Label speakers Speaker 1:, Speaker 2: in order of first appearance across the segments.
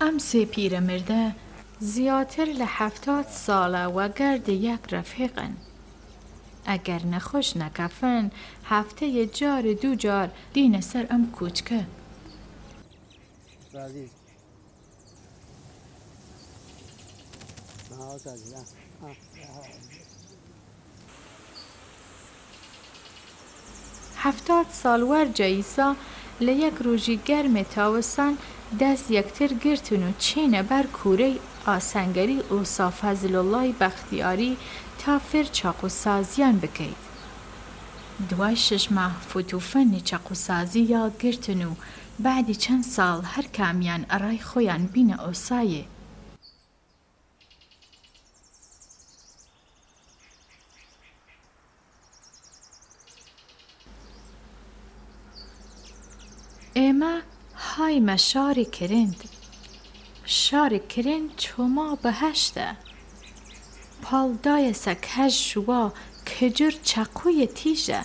Speaker 1: ام سه پیرمرده زیاتر ل70 ساله و گرد یک رفیقن. اگر نخوش نکفن هفته 1 جار 2 جار دین سر ام کوچکه.
Speaker 2: عزیز
Speaker 1: 70 سال ور جاییسا لیک روژی گرم تاوسان دست یکتر گرتن و چینه بر کوره آسنگری اوسا فضل الله بختیاری تا فر چاقو سازیان بکید. دوای 6 ماه فتوفن چاقو سازی یا گرتن و بعدی چند سال هر کامیان ارای خویان بین اوسایه. ایما های ما شاری کرند. شاری کرند چوما بهشته. پالدای سکهج شوا کجر چاقوی تیجه.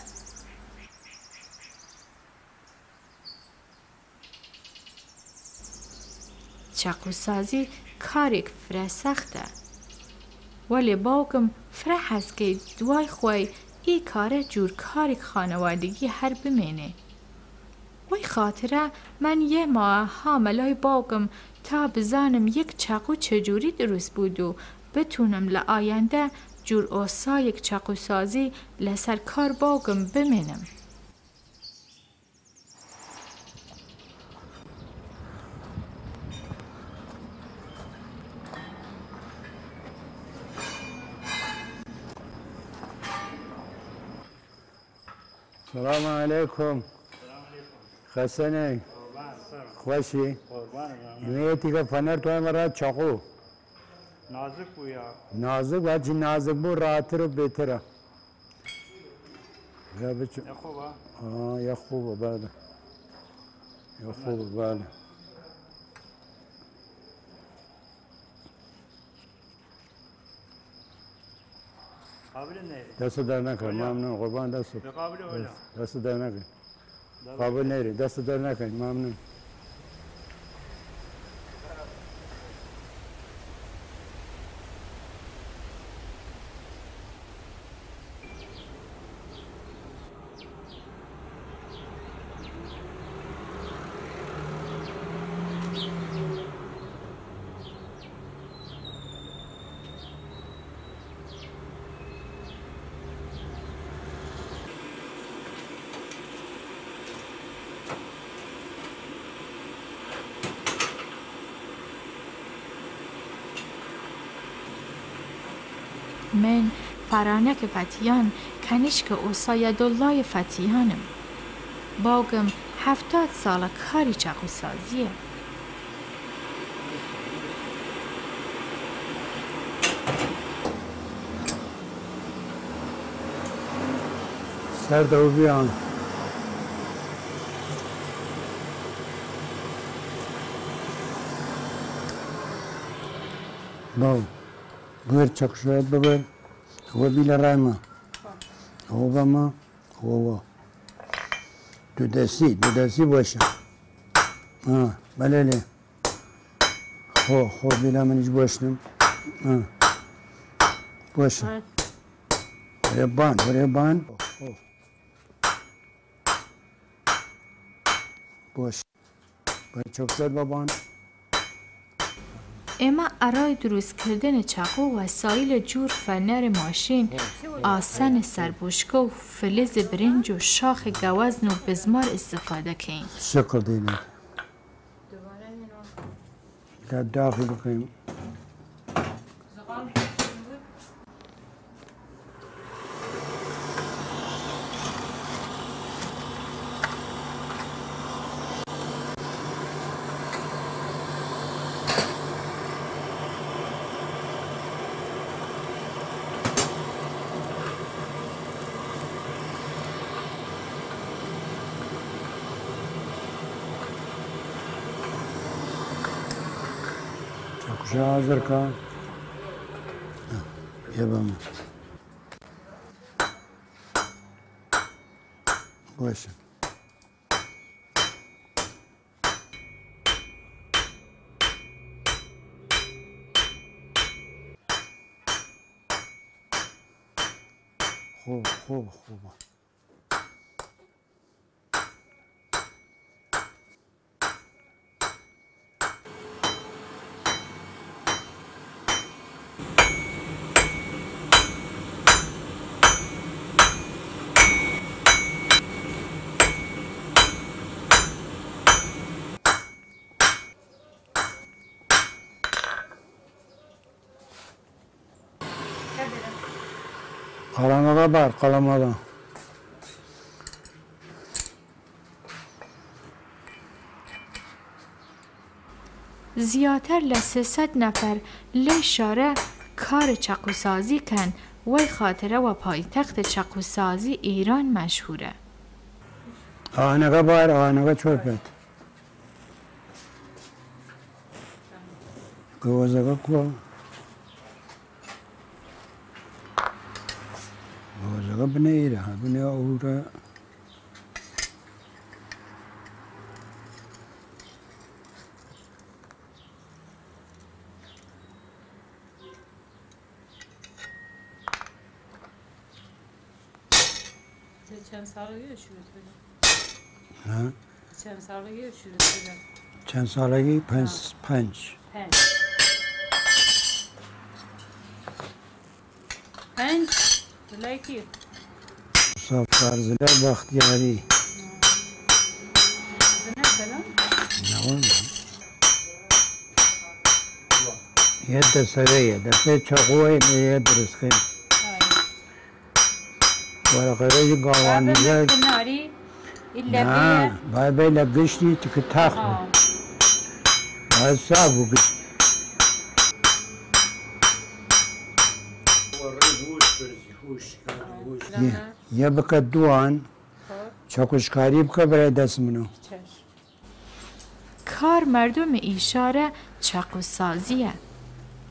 Speaker 1: چاقو سازی کاری فره سخته. ولی باوگم فره هست که دوای خوی ای کاره جور کاری خانوادگی هر بمینه. وی خاطره من 1 ماه حاملای باوگم تا بزانم یک چاقو چجوری درست بود و بتونم لآینده جور اوسا یک چاقو سازی لسر کار باوگم بمینم.
Speaker 2: سلام علیکم. خسنه خوشی میتی که فنر توی مرا چاقو
Speaker 3: نازک بویا
Speaker 2: نازک و چی نازک بو راحتر و بهتره. یا بچه
Speaker 3: یا خوبه؟
Speaker 2: یا خوبه بله یا خوبه بله.
Speaker 3: قابل نیری
Speaker 2: دست در نکن ممنون قربان دست
Speaker 3: قابل ولا
Speaker 2: دست در نکن قابل نیری دست در نکن ممنون.
Speaker 1: من فرانک فتیان کنیشک اوسا یدالله فتیانم. باوگم 70 ساله کاری چاقو سازیه.
Speaker 2: سر دو بیان باو بر چاقو شاید ببر هو بیل رای ما هو با ما هو دو دستی باشه بله خو بیل منیش باشنم باشه برای بان باشه برای چاقو شاید بابان
Speaker 1: اما ارای درست کردن چاقو وسایل جور فنر ماشین، آسن سربوشکه و فلز برنج و شاخ گوزن و بزمار استفاده کنیم.
Speaker 2: شکر دینه دافی بکنیم چاقوشه حاضر کن یه بامه باشه خوب خوب خوب. قلمه بر قلمه.
Speaker 1: زیاتر ل 300 نفر لی شاره کار چاقوسازی کن وی خاطره و پایتخت چاقوسازی ایران مشهوره.
Speaker 2: آهنگه بار آهنگه چرپت. گوزگه کو. گوزگه بنه ایره بنه اوره.
Speaker 4: چند سالگی شروع کردم؟
Speaker 2: ها؟
Speaker 4: چند سالگی شروع کردم؟
Speaker 2: چند سالگی؟ پنج.
Speaker 4: پنج بلای کی؟
Speaker 2: صاف فرزله بختیاری.
Speaker 4: زنه سلام؟
Speaker 2: نوان. یه دسته دسته چاقوی یه درست خیلی. ورقه گاوانیزه.
Speaker 4: کناری؟
Speaker 2: نه باید به لگشتی تو که تخت بود. باید صاف بود. یه بکت دوان چاکوشکاری بکه برای دست منو.
Speaker 1: کار مردم ایشاره چاقوسازیه.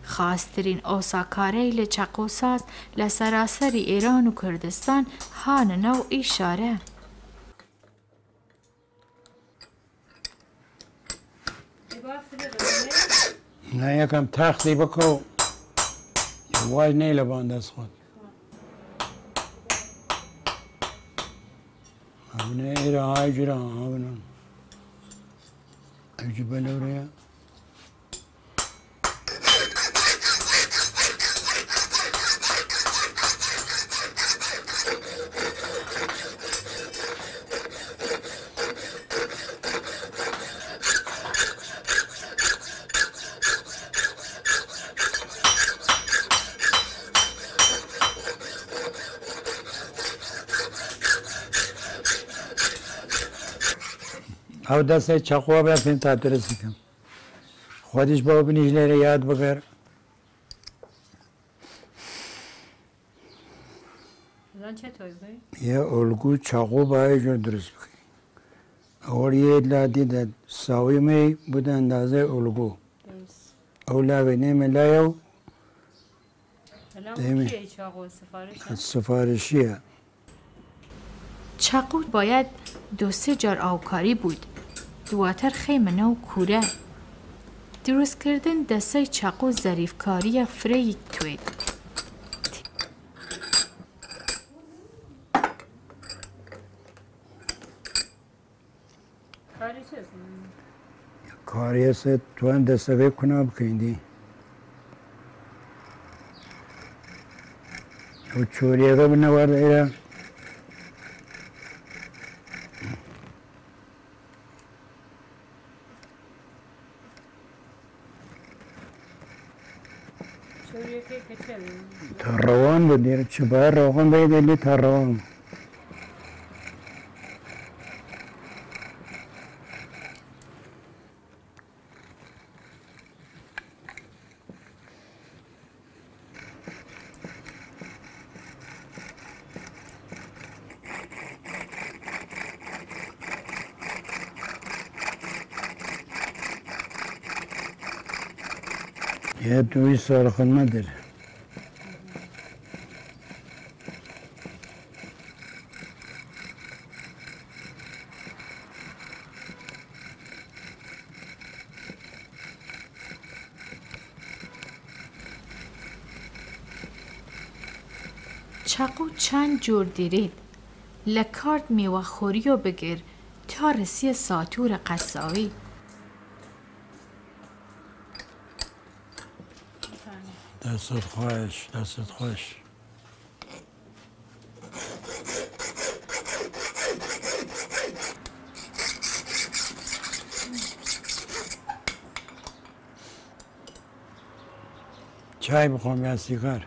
Speaker 1: خاصترین اوساکاره ل چاقوساز ل سراسر ایران و کردستان هان نو ایشاره.
Speaker 2: نه یکم تختی بکو واج نیلبان دست خود. همونه ایره های جره همونه ایجو بلوره. او دسته چاقوها برفیم تا درستی کم. خودش با بینیش لیره یاد بگر.
Speaker 4: الان چطور بایی؟
Speaker 2: یه الگو چاقو باید جور درست بکنی. اول یه لادی در ساوی می بود اندازه الگو.
Speaker 4: درست.
Speaker 2: اولا و نیم لایو.
Speaker 4: الان کیه چاقو سفارش؟
Speaker 2: سفارشیه.
Speaker 1: چاقو باید 2-3 جار آوکاری بود. دواتر خیمه نو کوره. درست کردن دسته چاقو ظریفکاری فری توید.
Speaker 4: کاری چه است؟
Speaker 2: کاری است تو هم دسته کنه بکندی. او چوریه رو بنوارد ایره.
Speaker 4: چوریه که چه؟
Speaker 2: تروان بودی چه باید روغن بیدلی تروان. یه توی سرخون مدر.
Speaker 1: چاقو چند جور دیرید. لکارد میوه خوری و بگیر تا رسی ساتور قصاوی.
Speaker 2: دستت خوش، دستت خوش. چای بخوام یا سیگار؟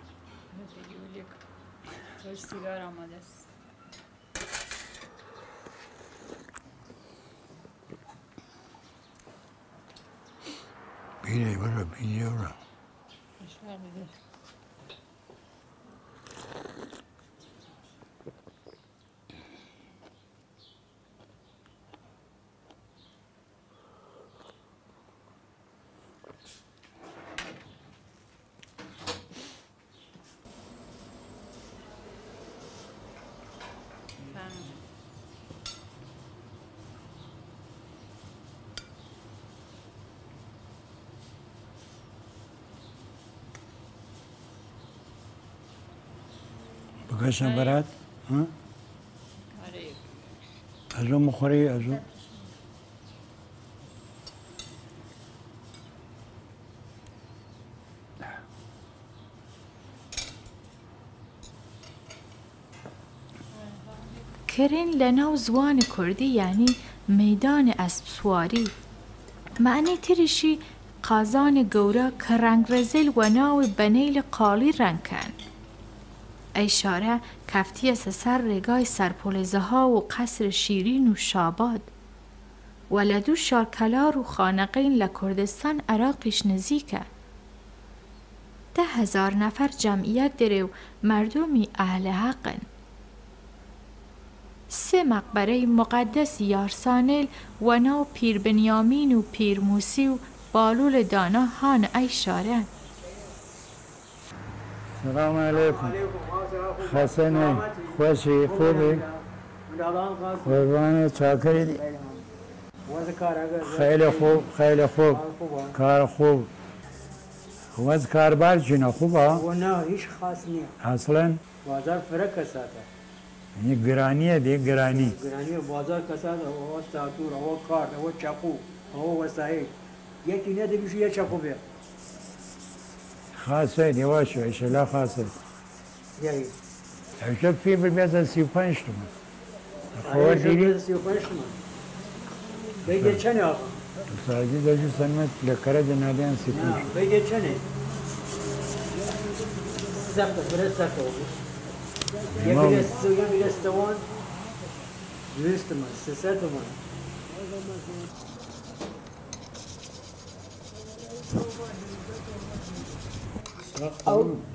Speaker 4: سیگار آماده است.
Speaker 2: بیره برو بیره برو. بکشم برات؟ ها؟
Speaker 4: آره.
Speaker 2: از اون مخوری از اون؟
Speaker 1: کرین لناو زوان کردی یعنی میدان اسب سواری. معنی ترشی قازان گورا که رنگ رزل و ناو بنیل قالی رنگ کن. اشاره کفتی سر رگای سرپولزه ها و قصر شیرین و شاباد. ولدو شارکلار و خانقین لکردستان عراقش نزیکه. 10,000 نفر جمعیت داره و مردمی اهل حقن. 3 مقبره مقدس یارسانل و ناو پیر بنیامین و پیر موسی و بالول دانا هان اشاره.
Speaker 2: سلام علیکم. حسن خوشی خوبی؟ قربان چاکری دی. خیلی خوب خیلی خوب کار خوب. وز کاربار چینا خوبه؟
Speaker 5: و نه هیچ خاص نیست.
Speaker 2: اصلا
Speaker 5: بازار فرق کساته.
Speaker 2: یعنی گرانیه دی گرانی.
Speaker 5: گرانی بازار کساته و ساتور و کارت و چاقو و وسایل. یکی نه دیگه یه چاقو بیار.
Speaker 2: خاصه دیواش ایشالا خاصه.
Speaker 5: یکی.
Speaker 2: امشب فیبر بیاد 35 تومن. خبر دیدی؟
Speaker 5: 35 تومن. بگه چنه آقا؟
Speaker 2: سازی داشتی سنمت لکره جنادیان 35.
Speaker 5: بگه چنه؟ سخت برای سخت بود. یکی استوان 200 تومن 300 تومن.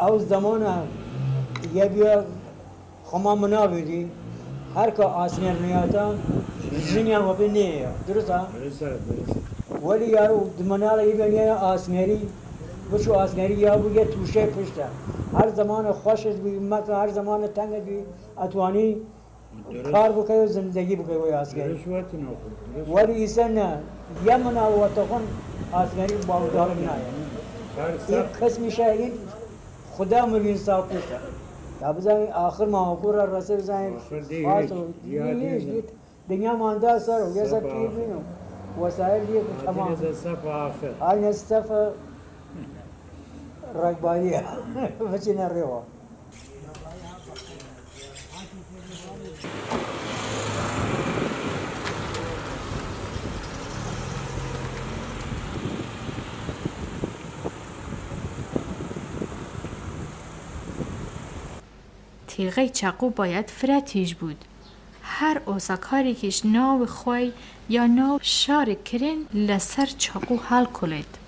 Speaker 5: او زمان یه بیا خما منابیدی هر که آسنیر نیاتا جنی هم وقتی نیه درسته؟ ولی یارو دمنالا یه بیا آسنیری بچو آسنیری یا بگه توشه پشته هر زمان خوشت بی مثلا هر زمان تنگت بی اتوانی کار بکنی و زندگی بکنی و آسنیری ولی ایسا نه یه منال و تخون آسنیری باودار نه این قسمشه این خدا مليون سال پشته تا بزنی آخر ماهور را رسه بزنی خاص و دیگه دنیا مانده سر و یه سر پیر بینو وسایل دیگه تمام آن استفا رقبانیه بچی نریوا
Speaker 1: تیغه چاقو باید فراتیج بود. هر اوساکاری کش ناو خوی یا ناو شار کرین لسر چاقو حل کلید.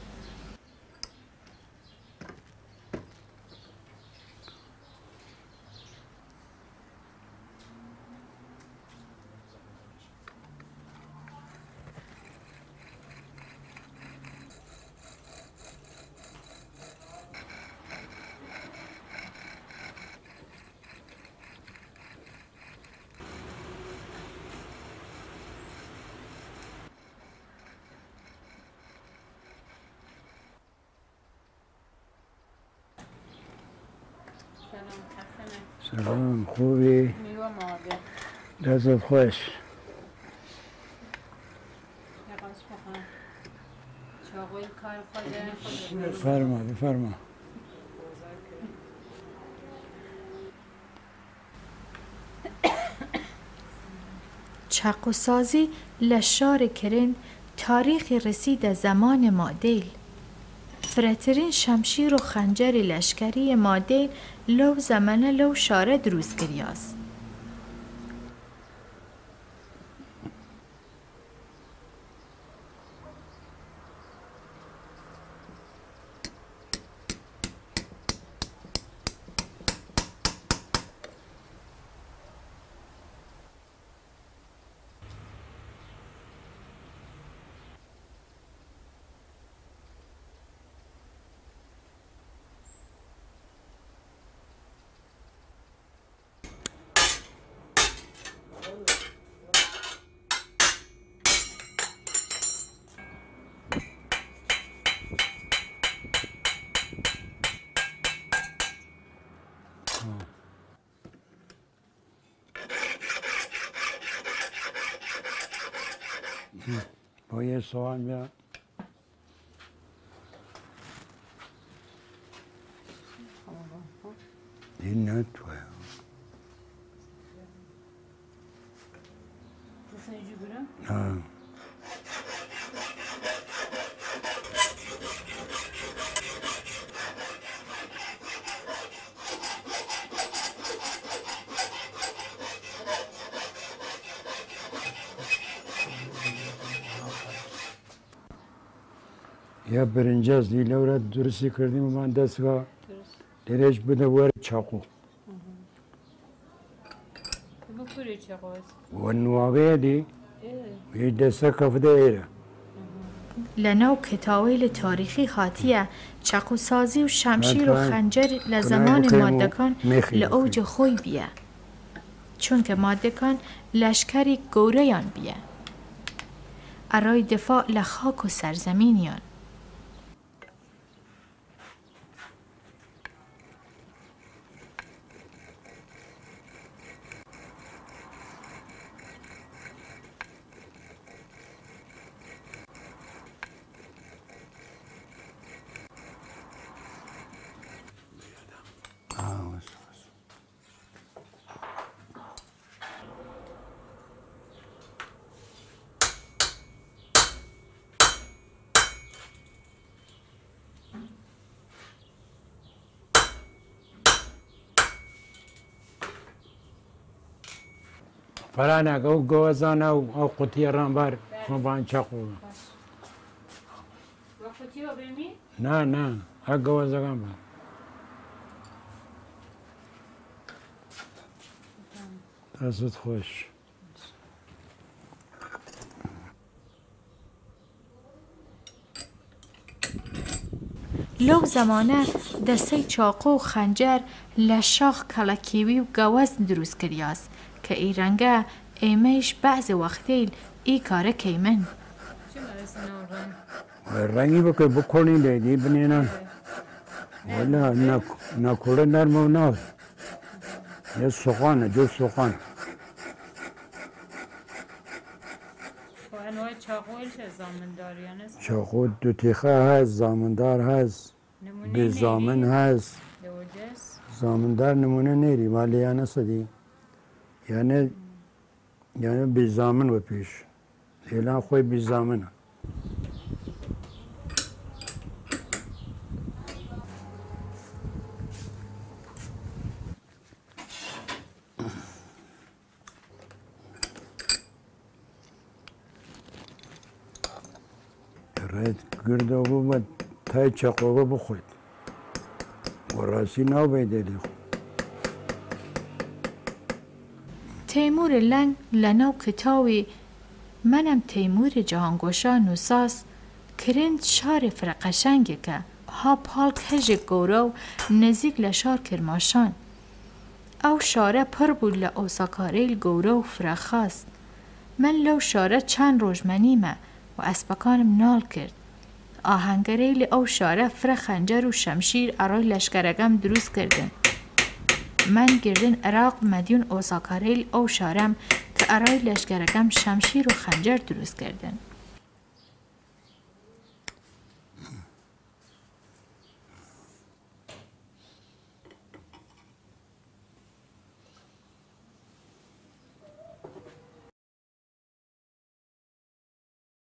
Speaker 2: سلام خوبی؟
Speaker 4: میوه ماده
Speaker 2: دستت خوش
Speaker 4: یقاش بخوام چاقوی کار خود
Speaker 2: بفرما بفرما
Speaker 1: چاقوسازی لشار کرند تاریخی رسید زمان مادیل. فراترین شمشیر و خنجر لشکری مادیل لو زمانه لو شاره دروز کریاز.
Speaker 2: با یه سوال بیا این نه توه نه یا برنج از دیله را درستی کردیم و من دستگاه درش بده وار چاقو
Speaker 4: بکوری چاقوز
Speaker 2: و نواقع دی یه دسته کفده ایره
Speaker 1: لناو کتاویل تاریخی خاطیه چاقوسازی و شمشیر و خنجر لزمان مادکان لعوج خوی بیه. چون که مادکان لشکری گوریان بیه. ارای دفاع لخاک و سرزمینیان.
Speaker 2: فرانه او گوزانه او قطی رانبار خونبان چاقو
Speaker 4: و خودی رو بمی؟
Speaker 2: نه نه ها گوزگان بار دستت خوش
Speaker 1: لو زمانه دسته چاقو و خنجر لشاخ کلکیوی و گوز دروز کریاز که ای رنگه ایمیش بعض وقتی ای کاره کیمن.
Speaker 4: چه مرسی نورن؟
Speaker 2: رنگی بکر بکنی دیدی بنینن ولی نکوله نرم و ناز یه سخانه جو سخان
Speaker 4: با انواع چاقوی چه زامنداریان است؟
Speaker 2: چاقو دو تیخه هست زامندار هست بی زامن هست
Speaker 4: دوجس؟
Speaker 2: زامندار نمونه نیری ولی یعنی سدی یعنی بی زامن و پیش اعلان خوی بی زامنه رایت گرده و بود تای چاقو بخوید و راسی نو بیدلی
Speaker 1: تیمور لنگ لناو کتاوی منم تیمور جهانگوشا نوساس کرند شار فرقشنگه که ها پال کج گورو نزیک لشار کرماشان او شاره پر بود لعوساکاریل گورو فرخاست من لو شاره چند روز منیمه و اسبکانم نال کرد آهنگریل او شاره فر خنجر و شمشیر ارای لشکرگم دروز کردن من گردن عراق مدیون اوساکاریل او شارم که ارای لشکرکم شمشیر و خنجر دروست کردن.